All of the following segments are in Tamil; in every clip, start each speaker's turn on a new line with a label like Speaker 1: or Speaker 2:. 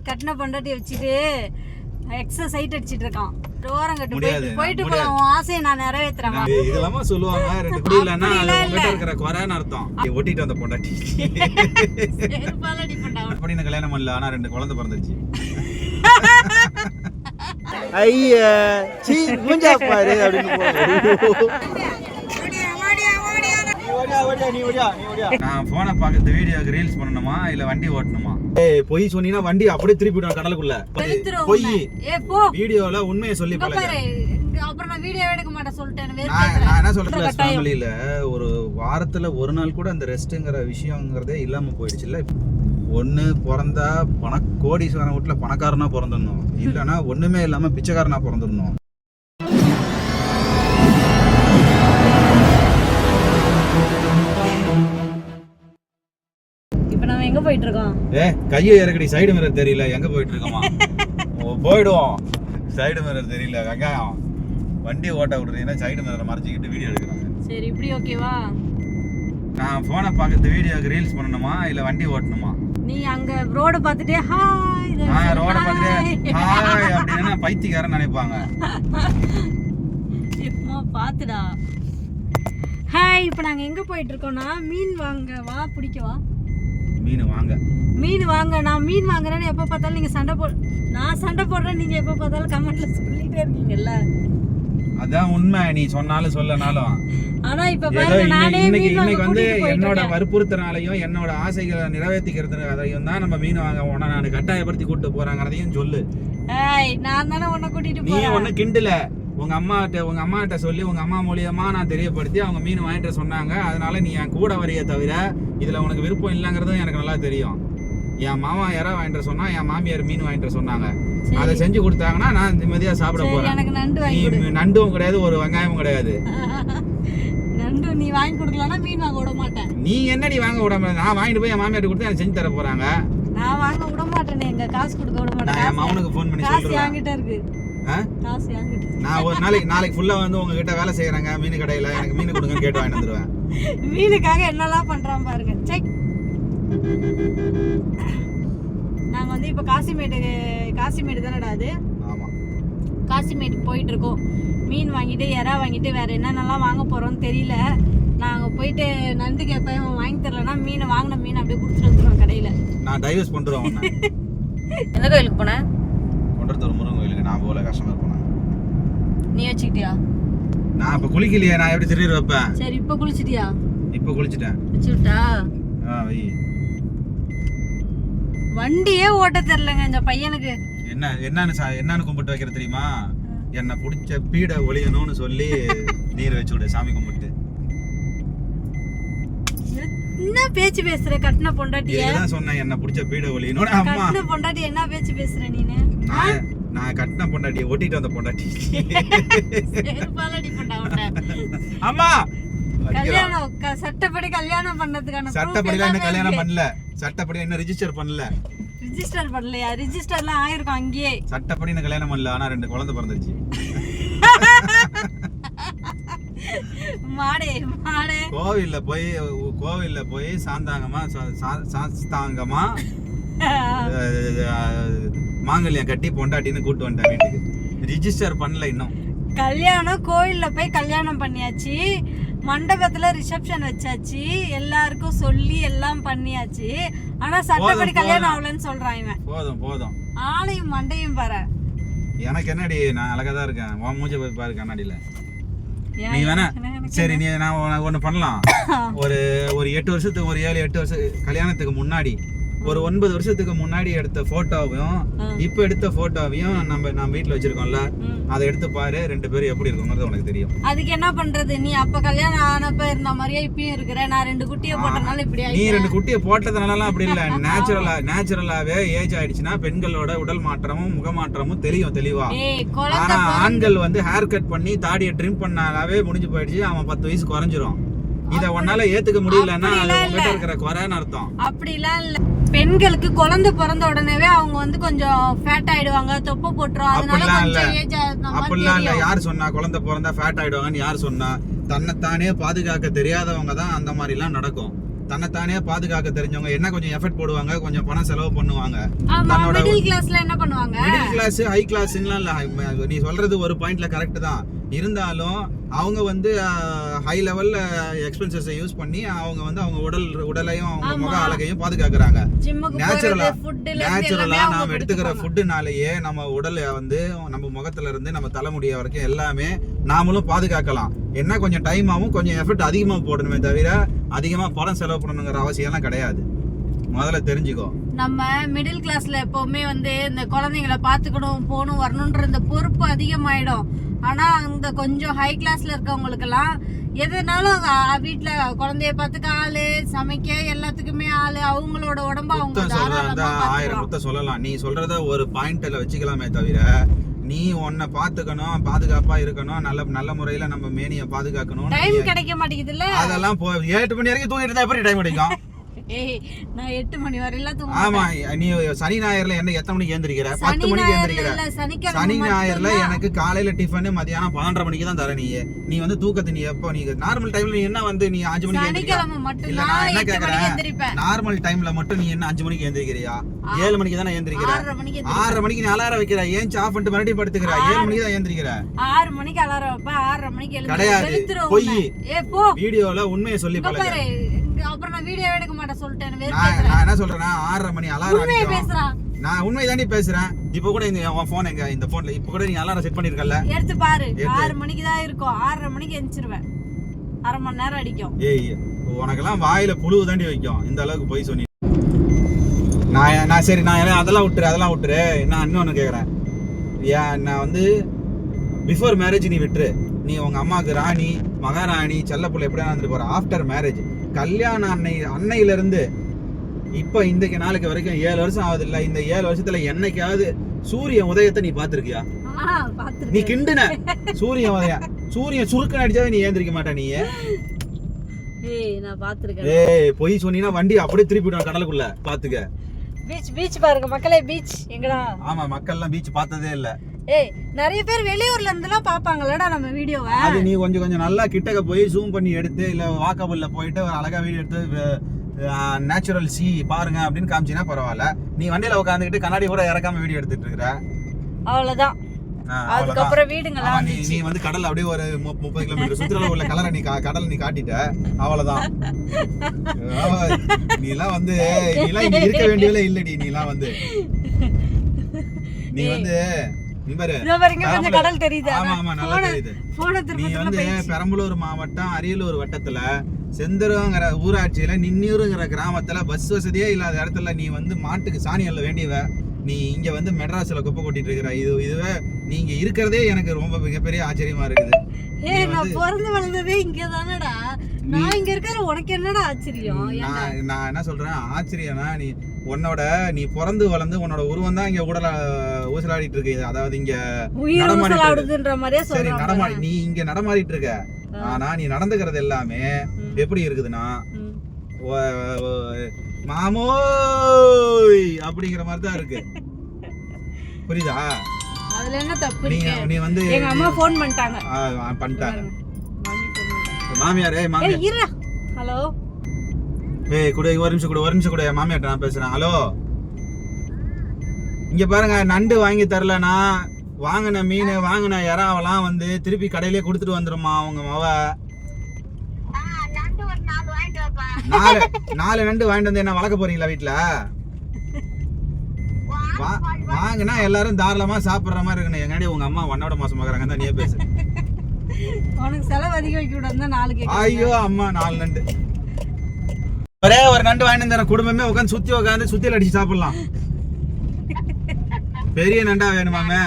Speaker 1: கட்டின பொண்டாட்டி வச்சுட்டு எக்ஸசைஸ் அடிச்சிட்டு இருக்கான். ஓரங்கட்டு போயிட்டு போலாம், உன் ஆசையை நான் நிறைவேத்துறேன்.
Speaker 2: இதெல்லாமா சொல்லுவாங்க, ரெண்டு குடி இல்லன்னா அது உங்ககிட்ட இருக்கிற குறைன்னு அர்த்தம். ஒட்டிட்டு வந்த பொண்டாட்டி அப்படின்னு கல்யாணம் பண்ணல, ஆனா 2 குழந்தை பிறந்துருச்சு. ஐயா சீ மூஞ்சா பாரு அப்படின்னு நான் போனை பார்க்கறது வீடியோக்கு ரீல்ஸ் பண்ணணுமா இல்ல வண்டி ஓட்டணுமா? பொய் சொன்னீங்கன்னா வண்டி அப்படியே திருப்பிடுவேன் கடலுக்குள்ள. பொய் வீடியோல உண்மையை சொல்லி பழகு.
Speaker 1: அப்புறம் நான் வீடியோ எடுக்க மாட்டேன் சொல்லிட்டேன்.
Speaker 2: நான் என்ன சொல்றேன், ஃபேமிலில ஒரு வாரத்துல ஒரு நாள் கூட அந்த ரெஸ்ட்ங்கிற விஷயங்கிறதே இல்லாம போயிடுச்சுல்ல. ஒண்ணு பிறந்தா கோடீஸ்வரன் வீட்டுல பணக்காரனா பிறந்துடணும், இல்லைன்னா ஒண்ணுமே இல்லாம பிச்சைக்காரனா பிறந்துடணும்.
Speaker 1: எங்க போயிட்டு இருக்கோம்?
Speaker 2: கையை இறக்கடி, சைடு மிரர் தெரியல, எங்க போயிட்டு இருக்கோமா? போயிடுவோம், சைடு மிரர் தெரியல, வெங்காயம் வண்டி ஓட்ட விடுறீங்கன்னா சைடு மிரரை மறைச்சிக்கிட்டு வீடியோ எடுக்கிறாங்க.
Speaker 1: சரி இப்படி ஓகேவா?
Speaker 2: நான் போனை பார்க்கறது வீடியோக்கு ரீல்ஸ் பண்ணணுமா இல்ல வண்டி ஓட்டணுமா?
Speaker 1: நீ அங்க ரோட பார்த்துட்டே ஹாய்
Speaker 2: ரோட பார்த்துட்டே ஹாய் அப்படின்னா பைத்தியக்காரன் நினைப்பாங்க.
Speaker 1: சும்மா பாத்துடா. ஹாய், இப்போ நாங்க எங்க போயிட்டு இருக்கோம்னா மீன் வாங்க வா, பிடிக்கவா? மீன் வாங்க. நான் மீன் வாங்குறேன்னு எப்போ பார்த்தாலும் நீங்க சண்டை நான் சண்டை போடுறேன், நீங்க எப்போ பார்த்தாலும் கமெண்ட்ல சொல்லிட்டே இருக்கீங்கல்ல.
Speaker 2: அதான் உண்மை, நீ சொன்னாலும் சொல்லனாலும்.
Speaker 1: ஆனா இப்ப பாருங்க, நானே
Speaker 2: இன்னைக்கு வந்து என்னோட வற்புறுத்தனாலையும் என்னோட ஆசைகளை நிறைவேற்றிக்கிறதுனாலையும் தான் நம்ம மீன் வாங்க உன நான் கட்டாயப்படுத்தி கூட்டு போறாங்கிறதையும் சொல்லு.
Speaker 1: நான் தானே உன்னை கூட்டிட்டு
Speaker 2: நீ ஒண்ணு கிண்டல, உங்க அம்மாட்ட சொல்லி உங்க அம்மா மூலியமா நான் தெரியப்படுத்தி அவங்க மீன் வாங்கிட்டு சொன்னாங்க. அதனால நீ என் கூட வரைய தவிர இதுல உனக்கு விருப்பம் இல்லைங்கிறதும் எனக்கு நல்லா தெரியும். என் மாமா யாரா வாங்கிட்டு சொன்னா, என் மாமியார் மீன் வாங்கிட்டு சொன்னாங்க. அதை செஞ்சு கொடுத்தாங்கன்னா நான் நிம்மதியா சாப்பிட போறேன். நண்டும் கிடையாது, ஒரு வெங்காயமும் கிடையாது.
Speaker 1: நண்டு நீ வாங்கி கொடுக்கலன்னா மீன் வாங்க விட மாட்டேன்.
Speaker 2: நீ என்னடி வாங்க விட மாட்டேன்? நான் வாங்கிட்டு போய் என் மாமியார் கொடுத்து எனக்கு செஞ்சு தர போறாங்க.
Speaker 1: நான் வாங்க விட மாட்டேனே, எங்க காசு கொடுக்க விட மாட்டேன்.
Speaker 2: என் மகனுக்கு ஃபோன் பண்ணி சொல்றேன்,
Speaker 1: என்கிட்ட இருக்கு காசு என்கிட்ட.
Speaker 2: நான் ஒரு நாளைக்கு ஃபுல்லா வந்து உங்ககிட்ட வேலை செய்யறாங்க மீன் கடையில, எனக்கு மீன் கொடுங்கன்னு கேட்டு வாங்கிட்டு வந்துருவேன்.
Speaker 1: மீனுக்காக என்னெல்லாம் பண்றான் பாருங்க. செக். நாங்க வந்து இப்ப காசிமேடு தானடா அது?
Speaker 2: ஆமா,
Speaker 1: காசிமேடு போயிட்டு இருக்கோம். மீன் வாங்கிட்டு எறா வாங்கிட்டு வேற என்னென்னலாம் வாங்க போறோம்னு தெரியல. நாங்க போயிட்டு நண்டு கேட்பேன், வாங்கி தரலன்னா மீனை வாங்கின மீன் அப்படியே குடிச்சிட்டு வந்துருவோம் கடையில.
Speaker 2: நான் டைவர்ஸ் பண்றோம்.
Speaker 1: எந்த கோயிலுக்கு போன?
Speaker 2: கொண்டத்தூர் முருகன் கோயிலுக்கு. நான் போல கஸ்டமர் போனேன்.
Speaker 1: நீ வச்சுக்கிட்டியா?
Speaker 2: நான் இப்ப குளிக்கலையே, நான் எப்படி திடீர் வைப்பேன்?
Speaker 1: சரி இப்ப குளிச்சிட்டியா?
Speaker 2: இப்ப குளிச்சிட்டேன்.
Speaker 1: வச்சுட்டா?
Speaker 2: வை.
Speaker 1: வண்டியே ஓட்ட தெரியலங்க இந்த பையனுக்கு.
Speaker 2: என்னன்னு கும்பிட்டு வைக்கிற தெரியுமா? என்ன பிடிச்ச பீட ஒளியணும்னு சொல்லி நீர் வச்சு விடு சாமி கும்பிட்டு.
Speaker 1: என்ன பேச்சு பேசுற கட்டின பொண்டாட்டியே?
Speaker 2: இதெல்லாம் சொன்னேன், என்ன பிடிச்ச பீட ஒளியணும். அம்மா
Speaker 1: கட்டின பொண்டாட்டி என்ன பேச்சு பேசுற நீனு?
Speaker 2: நான் கட்டின பொண்டாட்டியை ஒட்டிட்டு வந்த பொண்டாட்டி.
Speaker 1: செருப்பாலடி பொண்டாட்ட.
Speaker 2: அம்மா
Speaker 1: கல்யாணம் சட்டப்படி கல்யாணம் பண்ணதுக்கான
Speaker 2: சட்டப்படி என்ன கல்யாணம் பண்ணல, சட்டப்படி என்ன ரெஜிஸ்டர் பண்ணல.
Speaker 1: ரெஜிஸ்டர் பண்ணலையா? ரெஜிஸ்டர்லாம் ஆயிருக்கும் அங்கேயே.
Speaker 2: சட்டப்படி என்ன கல்யாணம் பண்ணல, ஆனா 2 குழந்தை பிறந்துருச்சு.
Speaker 1: மாடே
Speaker 2: கோவில்ல போய் சாந்தாங்கமா மாங்கல்யம் கட்டி பொண்டாட்டின்னு கூட்டு வந்துட்டேன் வீட்டுக்கு. ரிஜிஸ்டர் பண்ணல இன்னும்.
Speaker 1: கல்யாணம் கோயில்ல போய் கல்யாணம் பண்ணியாச்சு, மண்டபத்துல ரிசப்ஷன் வச்சாச்சு, எல்லாருக்கும் சொல்லி எல்லாம் பண்ணியாச்சு. ஆனா சட்டப்படி கல்யாணம் ஆகலன்னு சொல்றான் இவன்.
Speaker 2: போதும்
Speaker 1: ஆளையும் மண்டையும் பாரு.
Speaker 2: எனக்கு என்னடி, நான் அழகா தான் இருக்கேன். உன் மூஞ்ச போய் பாரு கண்ணாடியில. நீ வேணா சரி, நீ நான் ஒண்ணு பண்ணலாம். ஒரு 8 வருஷத்துக்கு, ஒரு 7-8 வருஷம் கல்யாணத்துக்கு முன்னாடி, ஒரு 9 வருஷத்துக்கு முன்னாடி எடுத்த போட்டோவையும் இப்ப எடுத்த போட்டோவையும் நம்ம வீட்டுல வச்சிருக்கோம்ல, அதை எடுத்து பாரு. 2 பேரும் எப்படி இருக்குங்கிறது உனக்கு தெரியும்.
Speaker 1: அதுக்கு என்ன பண்றது? நீ அப்ப கல்யாணம் ஆனப்ப இருந்த மாதிரியே இப்பயும் இருக்கிற. நான் 2 குட்டியை போட்டனால இப்படி ஆயிடுச்சு.
Speaker 2: நீ 2 குட்டியை போட்டதுனால அப்படி இல்ல. நேச்சுரலாவே ஏஜ் ஆயிடுச்சுன்னா பெண்களோட உடல் மாற்றமும் முகமாற்றமும் தெளிவா. ஆனா ஆண்கள் வந்து ஹேர் கட் பண்ணி தாடியை ட்ரிம் பண்ணாலே முடிஞ்சு போயிடுச்சு, அவன் 10 வயசு குறைஞ்சிரும். இத உன்னால ஏத்துக்க முடியலன்னா அது உங்ககிட்ட இருக்கிற குறைன்னு அர்த்தம்.
Speaker 1: அப்படிலாம் இல்ல. பெண்களுக்கு குழந்தை பிறந்த உடனேவே அவங்க வந்து கொஞ்சம் ஃபேட் ஆயிடுவாங்க, தொப்பை போட்டுரும். அதனால கொஞ்சம் ஏஜ் ஆகுது.
Speaker 2: அப்படிலாம் இல்ல. யார் சொன்னா குழந்தை பிறந்தா ஃபேட் ஆயிடுவாங்கன்னு? யார் சொன்னா? தன்னைத்தானே பாதுகாக்க தெரியாதவங்க தான் அந்த மாதிரி எல்லாம் நடக்கும். தன்னைத்தானே பாதுகாக்க தெரிஞ்சவங்க என்ன கொஞ்சம் எஃபர்ட் போடுவாங்க, கொஞ்சம் பணம் செலவு பண்ணுவாங்க.
Speaker 1: ஆமா, மிடில் கிளாஸ்ல என்ன பண்ணுவாங்க?
Speaker 2: மிடில் கிளாஸ் ஹை கிளாஸ்லாம் இல்ல, நீ சொல்றது ஒரு பாயிண்ட்ல கரெக்ட் தான். இருந்தாலும் அவங்க வந்து ஹை லெவல்ல எக்ஸ்பென்சஸ் யூஸ் பண்ணி அவங்க வந்து அவங்க உடலையும் அவங்க முக அழகையும் பாதுகாக்கிறாங்க. நேச்சுரலா நாம எடுத்துக்கிற ஃபுட்டுனாலேயே நம்ம உடலை வந்து நம்ம முகத்துல இருந்து நம்ம தலைமுடிய வரைக்கும் எல்லாமே நாமளும் பாதுகாக்கலாம். என்ன கொஞ்சம் டைம் ஆகும், கொஞ்சம் எஃபர்ட் அதிகமா போடணுமே தவிர அதிகமா பணம் செலவு பண்ணணுங்கிற அவசியம் எல்லாம் கிடையாது. முதல்ல தெரிஞ்சுக்கோ.
Speaker 1: நம்ம மிடில் கிளாஸ்ல எப்பவுமே வந்து இந்த குழந்தைங்களை பாத்துக்கணும், போகணும், வரணும்ன்ற இந்த பொறுப்பு அதிகமாயிடும். ஆனா அந்த கொஞ்சம் ஹை கிளாஸ்ல இருக்கவங்களுக்கு எல்லாம் எதுனாலும் வீட்டுல குழந்தைய பாத்துக்க ஆளு, சமைக்க எல்லாத்துக்குமே ஆளு, அவங்களோட உடம்ப அவங்க
Speaker 2: ஆயிரம் குத்த சொல்லலாம். நீ சொல்றத ஒரு பாயிண்ட்ல வச்சுக்கலாமே தவிர நீ உன்னை பாத்துக்கணும், பாதுகாப்பா இருக்கணும், நல்ல முறையில நம்ம மேனிய பாதுகாக்கணும்.
Speaker 1: டைம் கிடைக்க மாட்டேங்குதுல்ல.
Speaker 2: அதெல்லாம் 8 மணி வரைக்கும் தூங்கிட்டு இருந்தா எப்படி டைம் கிடைக்கும்?
Speaker 1: நான் 8 மணி வரையில தூங்க.
Speaker 2: ஆமா, நீ சனி ஞாயிறுல என்ன எத்தனை மணிக்கு எழுந்திருக்கிற? 10 மணிக்கு எழுந்திருக்கிற. சனி ஞாயிறுல எனக்கு காலையில டிஃபன் மதியானம் 12:30 மணிக்கு தான் தர. நீ வந்து தூக்கத்தை நீ எப்போ நீ நார்மல் டைம்ல நீ என்ன வந்து நீ 5 மணிக்கு எழுந்திருக்கிற? இல்ல நான் என்ன கேக்குறேன், நார்மல் டைம்ல மட்டும் நீ என்ன 5 மணிக்கு எழுந்திருக்கிறியா? 7 மணிக்கு தானே எழுந்திருக்கிற. 6:30 மணிக்கு நீ அலாரம் வைக்கிற, ஏன் ஆஃப் பண்ணிட்டு மறுபடியும் படுத்துக்கிற. 7 மணிக்கு தான் எழுந்திருக்கிற.
Speaker 1: 6 மணிக்கு அலாரம் வைப்பேன், 6:30 மணிக்கு எழுந்திருக்கிறேன்.
Speaker 2: கிடையாது, பொய். வீடியோல உண்மையை சொல்லி பழகு.
Speaker 1: அப்புறம் நான் வீடியோ எடுக்க மாட்டேன் சொல்லிட்டேன்.
Speaker 2: நான் என்ன சொல்றேன்னா 6:30 மணி அலாரம் அடிக்கும். நான் உண்மை தாண்டி பேசுறேன். இப்போ கூட இந்த போன் எங்க இந்த போன்ல இப்போ கூட நீ அலாரம் செட் பண்ணிருக்கல, எடுத்து பாரு.
Speaker 1: 6 மணிக்கு தான் இருக்கும். 6:30 மணிக்கு எந்திரிச்சிருவேன். அரை மணி நேரம் அடிக்கும்.
Speaker 2: ஏய், உனக்கெல்லாம் வாயில புழு தாண்டி வைக்கும் இந்த அளவுக்கு போய் சொன்னி. நான் சரி, நான் அதெல்லாம் விட்டுரு. நான் இன்னொன்னு கேக்குறேன். நான் வந்து பிஃபோர் மேரேஜ் நீ விட்டுரு. நீ உங்க அம்மாவுக்கு ராணி, மகாராணி, செல்லப்புள்ள எப்படியா இருந்துட்டு போற. ஆஃப்டர் மேரேஜ் கல்யாணம் அன்னையில இருந்து இப்ப இன்றைக்கு நாளைக்கு வரைக்கும் 7 வருஷம் ஆகுது இல்ல. இந்த 7 வருஷத்துல என்னைக்காவது சூரிய உதயத்தை நீ பாத்துருக்கியா? நீ கிண்டுன சூரிய உதயம், சூரியன் சுருக்கன் அடிச்சாவே நீ ஏந்திரிக்க மாட்டா. நீ
Speaker 1: நான் பாத்துருக்கேன்.
Speaker 2: ஏய், பொய் சொன்னீங்கன்னா வண்டி அப்படியே திருப்பி விடும் கடலுக்குள்ள. பாத்துக்க.
Speaker 1: பீச் பாருங்க மக்களே. பீச் எங்கடா?
Speaker 2: ஆமா, மக்கள் எல்லாம் பீச் பார்த்ததே இல்ல.
Speaker 1: ஏய், நிறைய பேர் வெளியூர்ல இருந்தெல்லாம் பாப்பாங்கலடா நம்ம வீடியோவை.
Speaker 2: அது நீ கொஞ்சம் நல்லா கிட்டக்க போய் ஜூம் பண்ணி எடுத்து இல்ல வாக்கபிள்ல போயிட்டு ஒரு அழகா வீடியோ எடுத்து நேச்சுரல் சி பாருங்க அப்படின்னு காமிச்சினா பரவாயில்ல. நீ வண்டியில உட்காந்துக்கிட்டு கண்ணாடி கூட இறக்காம வீடியோ எடுத்துட்டு இருக்கிற.
Speaker 1: அவ்வளவுதான். அதுக்கப்புறம் வீடுங்களா?
Speaker 2: நீ வந்து கடல் அப்படியே ஒரு 30 கிலோமீட்டர் சுற்றுலா உள்ள கலரை நீ கடல் நீ காட்டிட்ட. அவ்வளவுதான். நீ எல்லாம் வந்து இங்க இருக்க வேண்டியவே இல்லடி. நீ எல்லாம் வந்து
Speaker 1: கடல் தெரியுது.
Speaker 2: ஆமா, நல்லா தெரியுது. நீ வந்து பெரம்பலூர் மாவட்டம் அரியலூர் வட்டத்துல செந்தரங்கிற ஊராட்சியில நின்னூருங்கிற கிராமத்துல பஸ் வசதியே இல்லாத இடத்துல நீ வந்து மாட்டுக்கு சாணி அள்ள வேண்டியவ. நீ இங்க வந்து மெட்ராஸ்ல குப்பை கொட்டிட்டு இருக்கிற. இதுவே நீங்க இருக்கிறதே எனக்கு ரொம்ப மிகப்பெரிய ஆச்சரியமா இருக்குது.
Speaker 1: நான் பிறந்து வளர்ந்ததே இங்கதானடா. நான் இங்க இருக்கிற உனக்கு என்னடா ஆச்சரியம்?
Speaker 2: நான் என்ன சொல்றேன், ஆச்சரியம்னா நீ பிறந்து வளர்ந்து உன்னோட உருவம் தான் இங்க உடல ஊசலாடிட்டு இருக்கு. அதாவது இங்க சரி நடமாடி நீ இங்க நடமாடிட்டு இருக்க. ஆனா நீ நடந்துக்கிறது எல்லாமே எப்படி இருக்குதுன்னா மாமோய் அப்படிங்கிற மாதிரி தான் இருக்கு. புரியுதா?
Speaker 1: அதுல என்ன தப்பு?
Speaker 2: நீ வந்து
Speaker 1: எங்க அம்மா ஃபோன் பண்ணிட்டாங்க.
Speaker 2: மாமியார். ஏய் மாமியார்
Speaker 1: இருடா. ஹலோ.
Speaker 2: ஏய் குடு, ஒரு நிமிஷம் குடு. மாமியார்ட்ட நான் பேசுறேன். ஹலோ, இங்க பாருங்க, நண்டு வாங்கி தரலனா வாங்கின மீன் வாங்கின இறாவெல்லாம் வந்து திருப்பி கடையிலே கொடுத்துட்டு வந்துருமா உங்க மவ. 4 நண்டு வாங்கிட்டு வந்து என்ன வளர்க்க போறீங்களா வீட்டுல? வாங்கினா எல்லாரும் தாராளமா சாப்பிடுற மாதிரி இருக்கணும். எங்கடி உங்க அம்மா ஒன்னோட மாசமாக்குறாங்க தான் நீ பேசு.
Speaker 1: உனக்கு செலவு அதிகம் வைக்க கூடாதுன்னா 4 கேக்க.
Speaker 2: ஐயோ அம்மா, 4 நண்டு. ஒரே ஒரு நண்டு வாங்கிட்டு வந்த குடும்பமே உட்காந்து சுத்தியில் அடிச்சு சாப்பிடலாம். பெரிய நண்டா வேணுமாமே?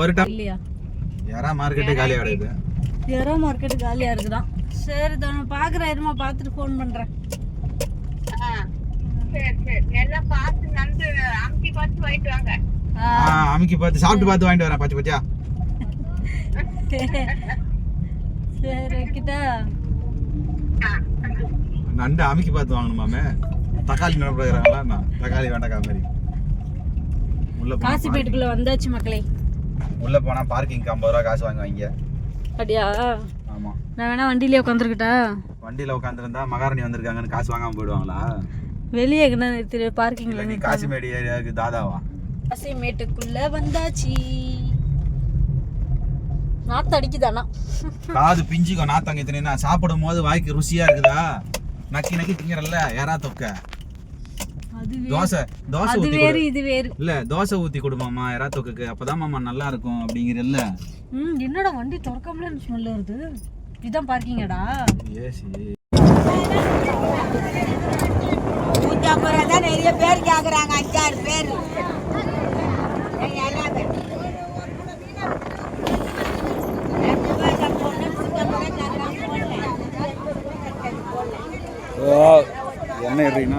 Speaker 2: ஒரு யாரா மார்க்கெட்டு காலியா இருக்குது.
Speaker 1: யாரா மார்க்கெட்டு காலியா இருக்குதான். சரி தான் பாக்குறேன். இருமா பாத்துட்டு போன் பண்றேன்.
Speaker 2: அமுக்கி பார்த்து சாப்பிட்டு பார்த்து வாங்கிட்டு வரேன். பச்சை பச்சா.
Speaker 1: சரி கிட்டா
Speaker 2: நண்டு அமுக்கி பார்த்து வாங்கணுமாமே. தக்காளி நடப்புறாங்களா? தக்காளி வேண்டாக்கா மாதிரி உள்ள
Speaker 1: காசிமேட்டுக்குள்ள வந்தாச்சு மக்களே.
Speaker 2: உள்ள போனா பார்க்கிங் 50 ரூபா காசு வாங்குவாங்க.
Speaker 1: அப்படியா?
Speaker 2: ஆமா.
Speaker 1: நான் வேணா வண்டியிலே உட்காந்துருக்கிட்டா?
Speaker 2: வண்டியில உட்காந்துருந்தா மகாராணி வந்திருக்காங்கன்னு காசு வாங்காம போயிடுவாங்களா?
Speaker 1: வெளியே தெரியும் பார்க்கிங்ல.
Speaker 2: நீ காசிமேடு ஏரியாவுக்கு தாதாவா?
Speaker 1: காசிமேட்டுக்குள்ள வந்தாச்சு. நாத்து அடிக்குதானா?
Speaker 2: காது பிஞ்சுக்கும் நாத்து அங்க தின்னா. சாப்பிடும் போது வாய்க்கு ருசியா இருக்குதா? நக்கி நக்கி திங்கறல்ல எறா தொக்க. தோசை ஊத்தி
Speaker 1: வேறு இது வேறு
Speaker 2: இல்ல. தோசை ஊத்தி கொடுமாமா எறா தொக்குக்கு, அப்பதான் மாமா நல்லா இருக்கும் அப்படிங்கறல்ல.
Speaker 1: என்னடா வண்டி திறக்காமல ஸ்மெல் வருது. இதான் பார்க்கிங்கடா?
Speaker 2: ஏசி
Speaker 3: தான் நிறைய பேர் கேக்குறாங்க. 5-6 பேர்.
Speaker 2: என்ன எப்படின்னா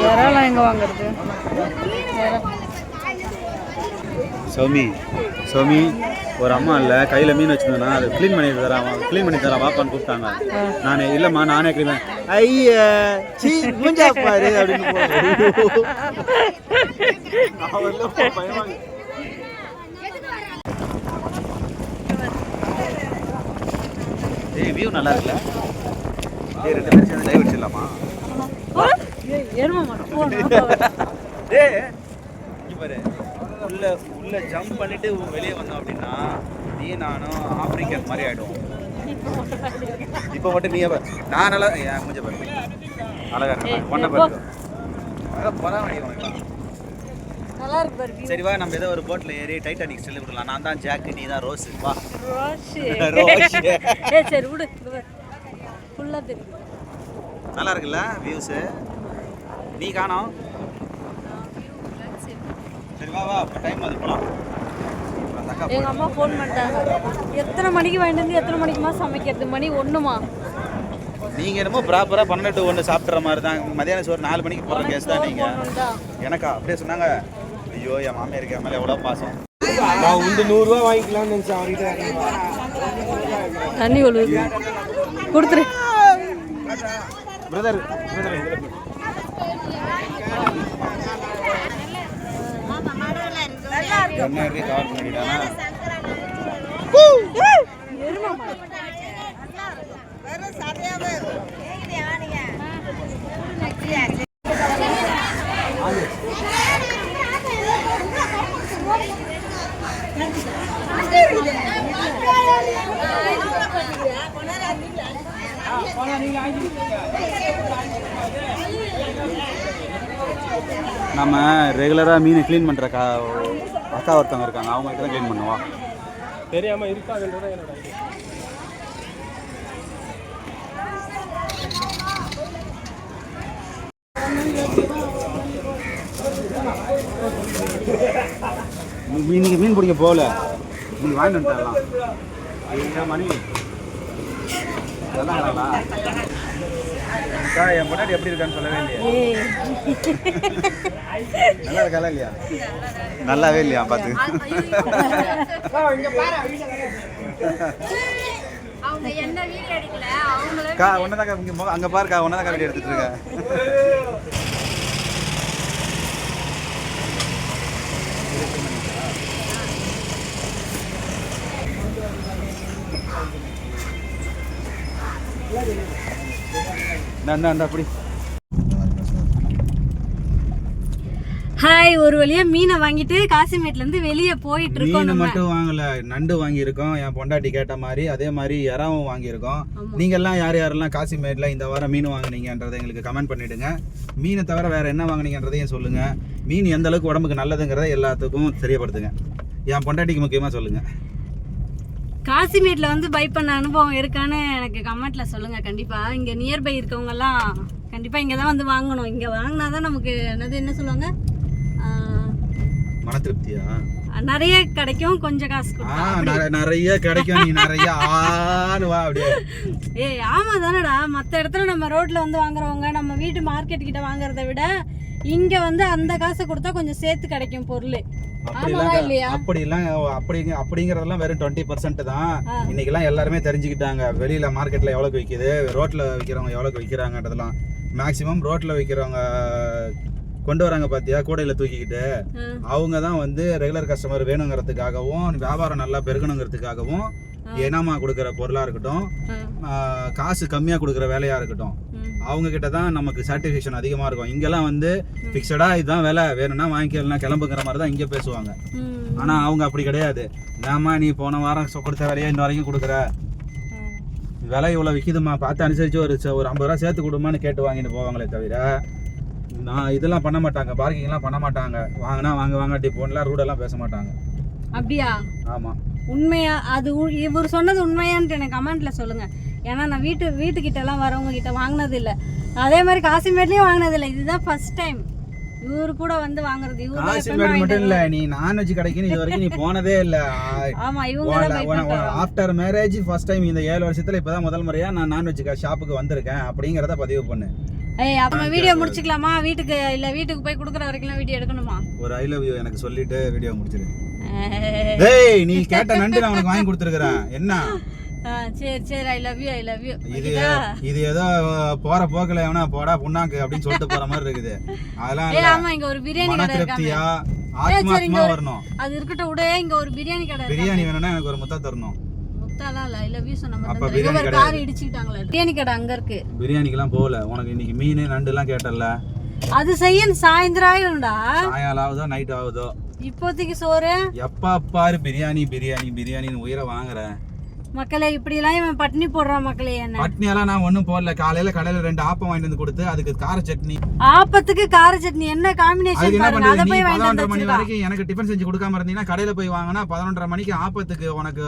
Speaker 1: யாரெல்லாம் எங்க வாங்குறது?
Speaker 2: சௌமி ஒரு அம்மா இல்லை கையில் மீன் வச்சுருந்தேன்னா அது க்ளீன் பண்ணி தரான் வாப்பான்னு கூப்பிட்டாங்க. நான் இல்லைம்மா நானே க்ளீன் பண்ணேன். ஐயா சீ மூஞ்சா பாரு அப்படின்னு ஏய் வியூ நல்லா இருக்குல்ல? ஏய் 2 பேரும் சேர்ந்து டைவ் அடிச்சிடலாமா? ஏய் இங்க பாரு. உள்ள ஜம்ப் பண்ணிட்டு வெளியே வந்தோம் அப்படின்னா நீ நானும் ஆப்பிரிக்கன் மாதிரி ஆயிடுவோம். இப்போ மட்டும் நீ நான் நல்லா மூஞ்ச பாரு அழகா இருக்கு. பொண்ணை பாரு
Speaker 1: நல்லா இருக்கு பாரு.
Speaker 2: சரி வா நம்ம ஏதோ ஒரு போட்ல ஏறி டைட்டானிக் ஸ்டைல் விடலாம். நான் தான் ஜாக், நீ தான் ரோஸ். வா
Speaker 1: ரோஸ். ஏய் சரி விடு. ஃபுல்லா தெரியும்.
Speaker 2: நல்லா இருக்குல்ல வியூஸ்? நீ காணோம். சரி வா டைம் அது போலாம்.
Speaker 1: எங்க அம்மா ஃபோன் பண்ணிட்டாங்க. எத்தனை மணிக்கு வாங்கிட்டு வந்து எத்தனை மணிக்குமா சமைக்கிறது? மணி 1மா?
Speaker 2: நீங்க என்னமோ ப்ராப்பரா 12 to 1 சாப்பிட்ற மாதிரி தான். மதியானம் சோறு 4 மணிக்கு போடுற கேஸ் தான் நீங்க. எனக்கா அப்படியே சொன்னாங்க. ஐயோ என் மாமியார் இருக்க மேலே எவ்வளோ பாசம்.
Speaker 4: நான் வந்து 100 ரூபா வாங்கிக்கலாம்னு நினைச்சேன். அவர்கிட்ட
Speaker 1: தண்ணி ஒழுகுது. கொடுத்துரு
Speaker 2: பிரதர். என்ன இருக்கு கவர் பண்ணிட்டானா? நம்ம ரெகுலராக மீனை க்ளீன் பண்ணுற அக்கா ஒருத்தவங்க இருக்காங்க. அவங்களுக்கு தான் க்ளீன் பண்ணுவா.
Speaker 4: தெரியாம இருக்காதுன்றத என்னோட ஐடியா.
Speaker 2: இன்னைக்கு மீன் பிடிக்க போகல. நீங்கள் வாங்கிட்டு வந்துட்டாலாம் மணி நல்லா என் முன்னாடி எப்படி இருக்கான்னு சொல்லவே இல்லையா? நல்லா இருக்கா இல்லையா? நல்லாவே இல்லையா பார்த்து? ஒன்னதாக்கா இங்கே அங்கே பாருக்கா. ஒன்னதாக்கா வீடியோ எடுத்துட்டு இருக்க. அப்படி
Speaker 1: ஹாய். ஒரு வழியா மீனை வாங்கிட்டு காசிமேட்ல இருந்து வெளியே போயிட்டு இருக்கோம்.
Speaker 2: மீன் மட்டும் வாங்கல, நண்டு வாங்கியிருக்கோம். என் பொண்டாட்டி கேட்ட மாதிரி அதே மாதிரி இறாவும் வாங்கியிருக்கோம். நீங்க எல்லாம் யாரெல்லாம் காசிமேட்ல இந்த வாரம் மீன் வாங்குனீங்கன்றதை எங்களுக்கு கமெண்ட் பண்ணிடுங்க. மீனை தவிர வேற என்ன வாங்குனீங்கன்றதையும் சொல்லுங்க. மீன் எந்த அளவுக்கு உடம்புக்கு நல்லதுங்கிறத எல்லாத்துக்கும் தெரியப்படுத்துங்க. என் பொண்டாட்டிக்கு முக்கியமா சொல்லுங்க.
Speaker 1: காசிமேட்ல வந்து பை பண்ண அனுபவம் இருக்கான்னு எனக்கு கமெண்ட்ல சொல்லுங்க. கண்டிப்பா இங்க நியர்பை இருக்கவங்க எல்லாம் கண்டிப்பா இங்க தான் வந்து வாங்கணும். இங்க வாங்கினாதான் நமக்கு என்ன சொல்லுவாங்க,
Speaker 2: மன திருப்தியா
Speaker 1: நிறைய கிடைக்கும். கொஞ்சம் காசு
Speaker 2: நிறைய கிடைக்கும். நீ நிறைய வா அப்படியே.
Speaker 1: ஏய் ஆமா தானடா. மற்ற இடத்துல நம்ம ரோட்ல வந்து வாங்குறவங்க நம்ம வீட்டு மார்க்கெட் கிட்ட வாங்குறத விட இங்க வந்து அந்த காசை கொடுத்தா கொஞ்சம் சேர்த்து கிடைக்கும் பொருள். ஆமாவா இல்லையா?
Speaker 2: அப்படிங்கிறதெல்லாம் வெறும் 20% தான். இன்னைக்கெல்லாம் எல்லாருமே தெரிஞ்சுக்கிட்டாங்க வெளியில மார்க்கெட்ல எவ்வளோக்கு விற்கிது, ரோட்ல விற்கிறவங்க எவ்வளோக்கு விற்கிறாங்கன்றதெல்லாம். மேக்சிமம் ரோட்ல விற்கிறவங்க கொண்டு வராங்க பாத்தியா கூடையில தூக்கிக்கிட்டு, அவங்க தான் வந்து ரெகுலர் கஸ்டமர் வேணுங்கிறதுக்காகவும் வியாபாரம் நல்லா பெருகணுங்கிறதுக்காகவும் இனமா கொடுக்குற பொருளா இருக்கட்டும், காசு கம்மியா கொடுக்குற வேலையா இருக்கட்டும், அவங்க கிட்ட தான் நமக்கு சாட்டிஸ்ஃபேக்ஷன் அதிகமா இருக்கும். இங்கெல்லாம் வந்து ஃபிக்ஸடா இதுதான் விலை, வேணும்னா வாங்கிக்கலாம் கிளம்புங்கிற மாதிரி தான் இங்க பேசுவாங்க. ஆனா அவங்க அப்படி கிடையாது. நாம நீ போன வாரம் கொடுத்த விலையை இன்ன வரைக்கும் கொடுக்குற, விலை இவ்வளோ விற்கிதுமா பார்த்து அனுசரிச்சு ஒரு 50 ரூபா சேர்த்து கொடுமான்னு கேட்டு வாங்கிட்டு போவாங்களே தவிர நான் இதெல்லாம் பண்ண மாட்டாங்க, பார்க்கிங்லாம் பண்ண மாட்டாங்க. வாங்கினா வாங்காட்டி போன்லாம் ரூடெல்லாம் பேச மாட்டாங்க.
Speaker 1: அப்படியா?
Speaker 2: ஆமாம்.
Speaker 1: உண்மையா? அது இவர் சொன்னது உண்மையான்ட்டு எனக்கு கமெண்ட்ல சொல்லுங்க. ஏன்னா நான் வீட்டுக்கிட்டலாம் வரவங்க கிட்ட வாங்கினது இல்லை, அதே மாதிரி காசிமேட்லேயும் வாங்கினது இல்லை. இதுதான் ஃபர்ஸ்ட் டைம் இவரு கூட வந்து வாங்குறது.
Speaker 2: காசிமேட் மட்டும் இல்லை, நீ நான்வெஜ் கடைக்கு இது வரைக்கும் நீ போனதே இல்லை.
Speaker 1: ஆமா, இவங்க
Speaker 2: ஆஃப்டர் மேரேஜ் ஃபர்ஸ்ட் டைம் இந்த 7 வருஷத்துல இப்பதான் முதல் முறையா நான் நான்வெஜ் ஷாப்புக்கு வந்திருக்கேன் அப்படிங்கிறத பதிவு பண்ணு.
Speaker 1: அப்புறம் வீடியோ முடிச்சுக்கலாமா? வீட்டுக்கு போய் குடுக்குற வரைக்கும் வீடியோ எடுக்கணுமா?
Speaker 2: ஒரு ஐ லவ் யூ எனக்கு சொல்லிட்டு வீடியோ முடிச்சிரு. டேய் நீ கேட்ட நண்டு நான் உனக்கு வாங்கி கொடுத்துருக்கேன். என்ன?
Speaker 1: சரி ஐ லவ் யூ.
Speaker 2: இது ஏதோ போற போக்குல எவனா போடா புண்ணாக்கு அப்படின்னு சொல்லிட்டு போற மாதிரி இருக்குது. அதெல்லாம் இல்ல.
Speaker 1: ஆமா, இங்க ஒரு பிரியாணி கடை
Speaker 2: திருப்தியா ஆத்மாத்மா வரணும்.
Speaker 1: அது இருக்கட்டும் விட, இங்க ஒரு பிரியாணி கடை.
Speaker 2: பிரியாணி வேணும்னா எனக்கு ஒரு முத்தா தரணும்.
Speaker 1: ஐ லவ் யூ சொன்ன மாதிரி கார் இடிச்சிட்டாங்களே. பிரியாணி கடை அங்க இருக்கு.
Speaker 2: பிரியாணிக்கெல்லாம் போகல. உனக்கு இன்னைக்கு மீன் நண்டு எல்லாம் கேட்டல,
Speaker 1: அது செய்ய சாயந்தரம் ஆயிடும்டா.
Speaker 2: சாயங்காலம் ஆகுதோ நைட் ஆகுதோ,
Speaker 1: இப்போதைக்கு சோறு.
Speaker 2: எப்பா பாரு பிரியாணின்னு உயிரை வாங்குறேன்.
Speaker 1: மக்களே இப்படி எல்லாம் இவன் பட்னி போடுறான் மக்களே. என்ன
Speaker 2: பட்னியெல்லாம் நான் ஒண்ணும் போடல. காலையில கடையில 2 ஆப்பம் வாங்கிட்டு வந்து கொடுத்து அதுக்கு கார சட்னி.
Speaker 1: ஆப்பத்துக்கு கார சட்னி என்ன காம்பினேஷன் பாருங்க. அத போய்
Speaker 2: 11:30 மணி வரைக்கும் எனக்கு டிஃபன் செஞ்சு கொடுக்காம இருந்தீங்கன்னா கடையில போய் வாங்கினா 11:30 மணிக்கு ஆப்பத்துக்கு உனக்கு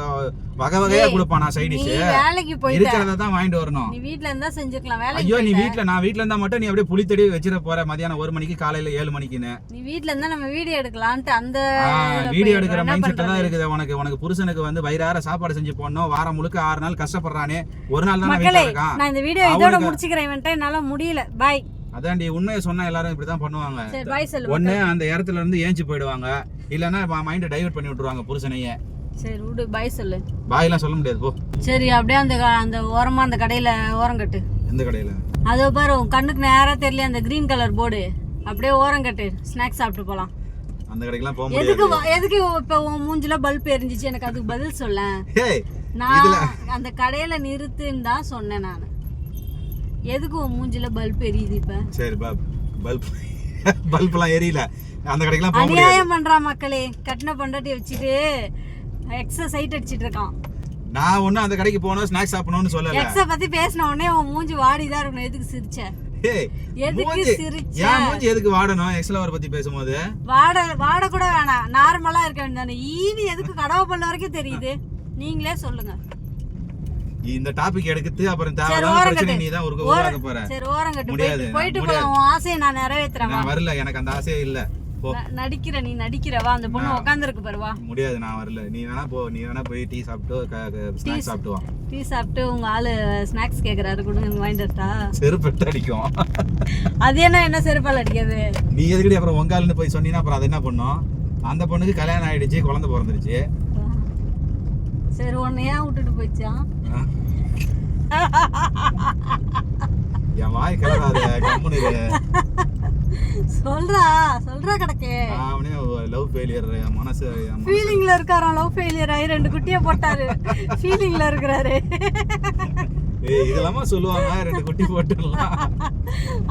Speaker 2: வகை வகையா கொடுப்பானா சைட் டிஷ்.
Speaker 1: வேலைக்கு போய்
Speaker 2: இருக்கிறத தான் வாங்கிட்டு வரணும்.
Speaker 1: நீ வீட்ல இருந்தா செஞ்சுக்கலாம். வேலைக்கு
Speaker 2: ஐயோ நீ நான் வீட்ல இருந்தா மட்டும் நீ அப்படியே புளி தடி வச்சிர போற மதியானம் 1 மணிக்கு காலையில 7 மணிக்குன்னு.
Speaker 1: நீ வீட்ல இருந்தா நம்ம வீடியோ எடுக்கலாம்னு அந்த
Speaker 2: வீடியோ எடுக்கிற மைண்ட் செட் தான் இருக்குது உனக்கு. புருஷனுக்கு வந்து வயிறார சாப்பாடு செஞ்சு போடணும், வாரம் முழுக்க 6 நாள் கஷ்டப்படுறானே, ஒரு நாள் தான் வீட்ல இருக்கான்.
Speaker 1: நான் இந்த வீடியோ இதோட முடிச்சுக்கிறேன். இவன்ட்ட என்னால முடியல. பை.
Speaker 2: அதான்டி உண்மையை சொன்னா எல்லாரும் இப்படி தான் பண்ணுவாங்க.
Speaker 1: சரி பை சொல்லு.
Speaker 2: ஒண்ணு அந்த இடத்துல இருந்து ஏஞ்சி போயிடுவாங்க, இல்லனா மைண்ட டைவர்ட் பண்ணி விட்டுருவாங்க புருஷனையே.
Speaker 1: சரி விடு, பை சொல்லு.
Speaker 2: பை எல்லாம் சொல்ல முடியாது போ. சரி
Speaker 1: அப்படியே அந்த ஓரமா அந்த கடையில ஓரம் கட்டு.
Speaker 2: எந்த கடையில?
Speaker 1: அதோ பாரு உன் கண்ணுக்கு நேரா தெரியல அந்த கிரீன் கலர் போர்டு, அப்படியே ஓரம் கட்டு. ஸ்நாக்ஸ் சாப்பிட்டு போலாம்.
Speaker 2: அந்த கடைக்குலாம் போக முடியாது.
Speaker 1: எதுக்கு இப்ப உன் மூஞ்சில பல்ப் எரிஞ்சிச்சு? எனக்கு அதுக்கு பதில் சொல்ல. நான் அந்த கடையில நிறுத்துன்னு தான் சொன்னேன் நான். எதுக்கு உன் மூஞ்சில பல்ப் எரியுது இப்ப? சரி
Speaker 2: பல்ப்லாம் எரியல. அந்த கடைக்குலாம் போக முடியாது.
Speaker 1: அநியாயம் பண்றான் மக்களே. கட்டின பொண்டாட்டி வச்சிட்டு எக்ஸஸ் சைட் அடிச்சிட்டு இருக்கான்.
Speaker 2: நான் ஒண்ணு அந்த கடைக்கு போறோம் ஸ்நாக்ஸ் சாப்பிடணும்னு சொல்லல.
Speaker 1: எக்ஸ பத்தி பேசின உடனே உன் மூஞ்சி வாடிதான் இருக்கணும். எதுக்கு சிரிச்ச? எதுக்கு சிரிச்ச?
Speaker 2: ஏன் மூஞ்சி எதுக்கு வாடணும்? எக்ஸ்லவர் பத்தி பேசும்போது
Speaker 1: வாட கூட வேணாம், நார்மலா இருக்க வேண்டியதானே. ஈவி எதுக்கு கடவை பல்ல வரைக்கும் தெரியுது? நீங்களே சொல்லுங்க.
Speaker 2: இந்த டாபிக் எடுத்து அப்புறம் தேவையான பிரச்சனை நீ தான் உருவாக்க போற.
Speaker 1: சரி ஓரம் கட்டு. போயிட்டு போலாம். உன் ஆசையை நான் நிறைவேத்துறேன்.
Speaker 2: நான் வரல, எனக்கு அந்த ஆசையே இல்ல.
Speaker 1: நீ நடிக்கிற வா. அந்த பொண்ணு உட்கார்ந்திருக்கு பாரு, வா.
Speaker 2: முடியாது, நான் வரல. நீ வேணா போய் டீ சாப்பிட்டு ஸ்நாக்ஸ் சாப்பிட்டு வா.
Speaker 1: டீ சாப்பிட்டு உங்க ஆளு ஸ்நாக்ஸ் கேக்குறாரு, கொடுங்க வாங்கிட்டு வரட்டா?
Speaker 2: செருப்பு அடிக்கும்.
Speaker 1: அது என்ன செருப்பால அடிக்காது?
Speaker 2: நீ எதுக்கடி அப்புறம் உங்காலுன்னு போய் சொன்னீங்கன்னா அப்புறம் அது என்ன பண்ணும்? அந்த பொண்ணுக்கு கல்யாணம் ஆயிடுச்சு, குழந்தை பிறந்துருச்சு.
Speaker 1: சரி உன்னை ஏன் விட்டுட்டு போயிடுச்சா?
Speaker 2: என் வாய் கிளறாத, கம்முனு
Speaker 1: சொல்றா கிடக்கு.
Speaker 2: அவனே லவ் ஃபெயிலியர், மனசு
Speaker 1: ஃபீலிங்ல இருக்காராம். லவ் ஃபெயிலியர் ஆகி 2 குட்டியை போட்டாரு. ஃபீலிங்ல இருக்கிறாரு.
Speaker 2: இதெல்லாம் சொல்லுவாங்க, 2 குட்டி போட்டுடலாம்.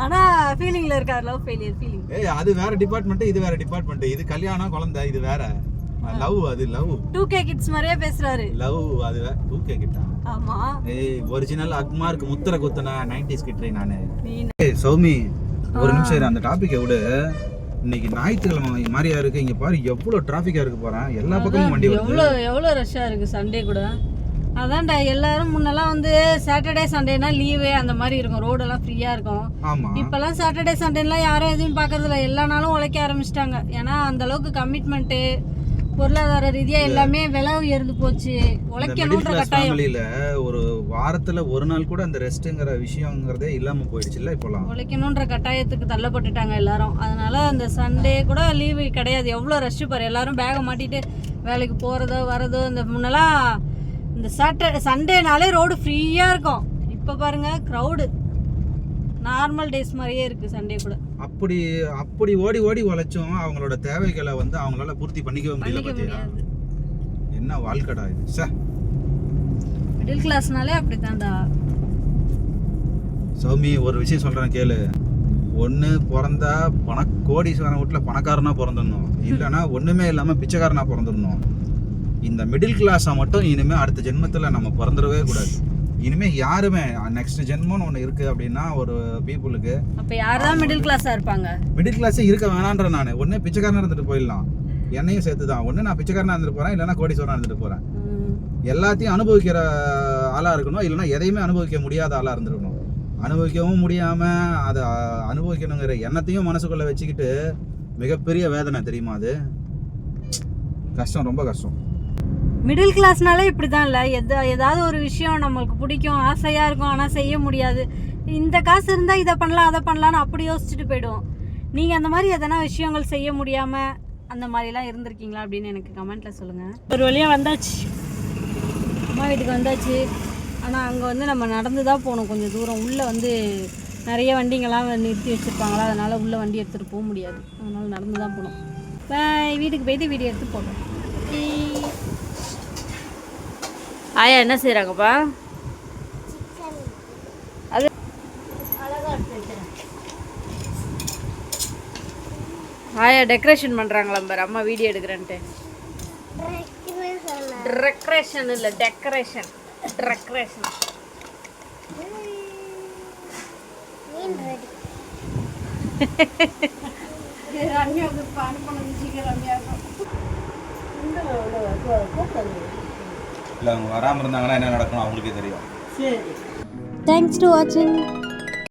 Speaker 1: ஆனா ஃபீலிங்ல இருக்காரு. Love failure feeling.
Speaker 2: அது வேற டிபார்ட்மெண்ட், இது வேற டிபார்ட்மெண்ட். இது கல்யாணம் குழந்தை, இது வேற லவ். அது லவ் 2K
Speaker 1: கிட்ஸ் மாதிரியே பேசுறாரு.
Speaker 2: லவ் அது 2K கிட்டா?
Speaker 1: ஆமா.
Speaker 2: ஒரிஜினல் அக்மார்க் முத்திர குத்துன 90s கிட்ரே நானு. சௌமி ஒரு நிமிஷம் இரு, அந்த டாபிக்கை விடு. இன்னைக்கு ஞாயிற்றுக்கிழமை மாதிரியா இருக்கு. இங்க பாரு எவ்வளவு டிராபிக்கா இருக்கு போறேன். எல்லா பக்கமும் வண்டி வருது.
Speaker 1: எவ்வளவு ரஷ்ஷா இருக்கு. சண்டே கூட அதான்டா. எல்லாரும் முன்னெல்லாம் வந்து சாட்டர்டே சண்டேனா லீவு அந்த மாதிரி இருக்கும், ரோடெல்லாம் ஃப்ரீயா இருக்கும். இப்பெல்லாம் சாட்டர்டே சண்டேலாம் யாரும் எதுவும் பாக்குறது இல்லை. எல்லா நாளும் உழைக்க ஆரம்பிச்சிட்டாங்க. ஏன்னா அந்த அளவுக்கு கமிட்மெண்ட், பொருளாதார ரீதியா எல்லாமே விலை உயர்ந்து போச்சு. உழைக்கணும்ன்ற கட்டாயம்.
Speaker 2: ஃபேமிலியில ஒரு வாரத்துல ஒரு நாள் கூட அந்த ரெஸ்ட்ங்கிற விஷயங்கிறதே இல்லாம போயிடுச்சுல்ல இப்போலாம்.
Speaker 1: உழைக்கணும்ன்ற கட்டாயத்துக்கு தள்ளப்பட்டுட்டாங்க எல்லாரும். அதனால அந்த சண்டே கூட லீவு கிடையாது. எவ்வளோ ரஷ் பாரு, எல்லாரும் பேகை மாட்டிட்டு வேலைக்கு போறதோ வரதோ. இந்த முன்னெல்லாம் இந்த சண்டேனாலே ரோடு ஃப்ரீயா இருக்கும். இப்போ பாருங்க க்ரௌடு. நார்மல் டேஸ் மாதிரியே இருக்கு சண்டே கூட.
Speaker 2: அப்படி ஓடி ஓடி உழைச்சோம் அவங்களோட தேவைகளை வந்து அவங்களால பூர்த்தி பண்ணிக்கவே முடியல. என்ன வாழ்க்கடா இது. சார்
Speaker 1: மிடில் கிளாஸ்னாலே அப்படித்தான்டா.
Speaker 2: சௌமி ஒரு விஷயம் சொல்றேன் கேளு. ஒன்று பிறந்தா கோடீஸ்வரன் வீட்டில் பணக்காரனா பிறந்துடணும், இல்லைன்னா ஒன்றுமே இல்லாமல் பிச்சைக்காரனா பிறந்துடணும். இந்த மிடில் கிளாஸை மட்டும் இனிமேல் அடுத்த ஜென்மத்தில் நம்ம பிறந்துடவே கூடாது. இனிமேல் யாருமே நெக்ஸ்ட் ஜென்மம்னு ஒன்று இருக்குது அப்படின்னா ஒரு பீப்புளுக்கு
Speaker 1: அப்போ யார் தான் மிடில் கிளாஸாக இருப்பாங்க?
Speaker 2: மிடில் கிளாஸே இருக்க வேணான்ற நான். ஒன்றே பிச்சைக்காரனாக இருந்துட்டு போயிடலாம், என்னையும் சேர்த்து தான். ஒன்று நான் பிச்சைக்காரனாக இருந்துட்டு போகிறேன், இல்லைன்னா கோடீஸ்வரனாக இருந்துட்டு போகிறேன். எல்லாத்தையும் அனுபவிக்கிற ஆளாக இருக்கணும், இல்லைன்னா எதையுமே அனுபவிக்க முடியாத ஆளாக இருந்துருக்கணும். அனுபவிக்கவும் முடியாமல் அதை அனுபவிக்கணுங்கிற எண்ணத்தையும் மனசுக்குள்ளே வச்சுக்கிட்டு மிகப்பெரிய வேதனை தெரியுமா? அது கஷ்டம், ரொம்ப கஷ்டம்.
Speaker 1: மிடில் கிளாஸ்னாலே இப்படி தான் இல்லை. ஏதாவது ஒரு விஷயம் நம்மளுக்கு பிடிக்கும், ஆசையாக இருக்கும், ஆனால் செய்ய முடியாது. இந்த காசு இருந்தால் இதை பண்ணலாம் அதை பண்ணலான்னு அப்படி யோசிச்சுட்டு போயிடுவோம். நீங்கள் அந்த மாதிரி எதனா விஷயங்கள் செய்ய முடியாமல் அந்த மாதிரிலாம் இருந்திருக்கீங்களா அப்படின்னு எனக்கு கமெண்ட்டில் சொல்லுங்கள். ஒரு வழியாக வந்தாச்சு, அம்மா வீட்டுக்கு வந்தாச்சு. ஆனால் அங்கே வந்து நம்ம நடந்து தான் போகணும் கொஞ்சம் தூரம். உள்ளே வந்து நிறைய வண்டிங்கெல்லாம் நிறுத்தி வச்சுருப்பாங்களா, அதனால் உள்ளே வண்டி எடுத்துகிட்டு போக முடியாது. அதனால் நடந்து தான் போகணும். வீட்டுக்கு போயிட்டு வீடியோ எடுத்து போகணும். ஆயா என்ன செய்கிறாங்கப்பா? அது ஆயா டெக்கரேஷன் பண்ணுறாங்களாம் பாரு, அம்மா வீடியோ எடுக்கிறேன்ட்டு. டெக்கரேஷன் இல்லை, டெக்கரேஷன். டெக்கரேஷன்
Speaker 2: இல்லை அவங்க வராமல் இருந்தாங்கன்னா என்ன நடக்கணும் அவங்களுக்கே தெரியும்.
Speaker 1: சரி, தேங்க்ஸ் டு வாட்சிங்.